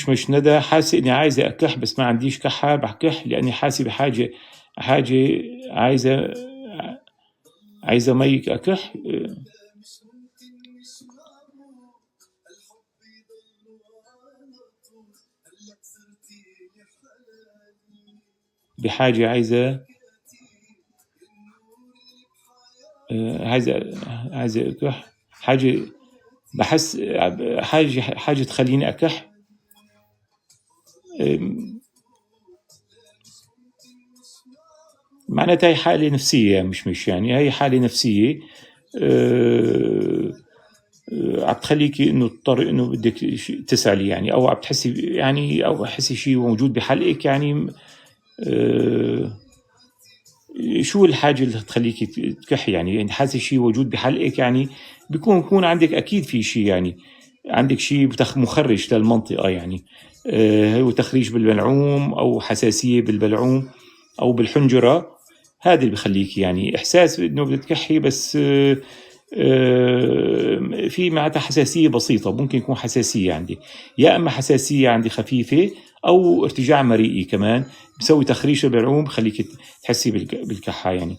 مش ندى، حاسة إني عايزة أكح بس ما عنديش كحة، بكح لأني حاسة بحاجة عايزة مي أكح. بحاجة عايزة أكح، حاجة بحس حاجة تخليني أكح. معناتها هي حالة نفسية، مش يعني هي حالة نفسية عم تخليكي انه تضطر انه بدك تسألي يعني، او عم تحسي يعني، او حسي شيء موجود بحلقك يعني. شو الحاجة اللي تخليكي تكحي يعني حاسة شيء موجود بحلقك يعني؟ بيكون عندك أكيد في شيء يعني، عندك شيء مخرج للمنطقة يعني، هو تخريج بالبلعوم أو حساسية بالبلعوم أو بالحنجرة. هذا اللي بخليك يعني إحساس إنه بتكحي، بس في معناتها حساسية بسيطة، ممكن يكون حساسية عندي، يا أما حساسية عندي خفيفة أو ارتجاع مريئي كمان بسوي تخريش البلعوم بخليك تحسي بالكحة يعني.